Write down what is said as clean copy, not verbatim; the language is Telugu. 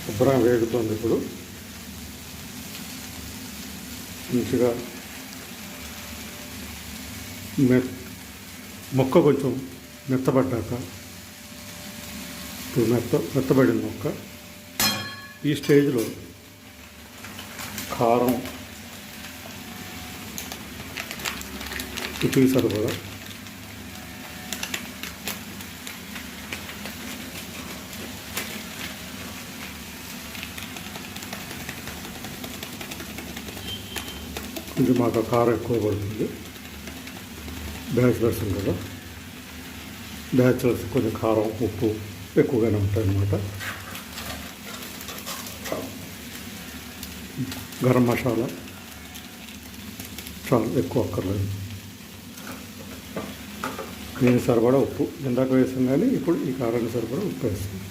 శుభ్రంగా వేగుతుంది. ఇప్పుడు మంచిగా మొక్క కొంచెం మెత్తబడ్డాక, ఇప్పుడు మెత్తబడిన మొక్క, ఈ స్టేజ్లో కారం రుచికి సరిపడా, కొంచెం మాకు కారం ఎక్కువ పడుతుంది, బ్యాచిలర్స్ కదా, బ్యాచిలర్స్ కొంచెం కారం ఉప్పు ఎక్కువగానే ఉంటాయి అన్నమాట. గరం మసాలా చాలా ఎక్కువ అక్కర్లేదు. దీనికి సరిపడా ఉప్పు ఇందాక వేసాం, కానీ ఇప్పుడు ఈ కారానికి సరిపడా ఉప్పు వేస్తాం.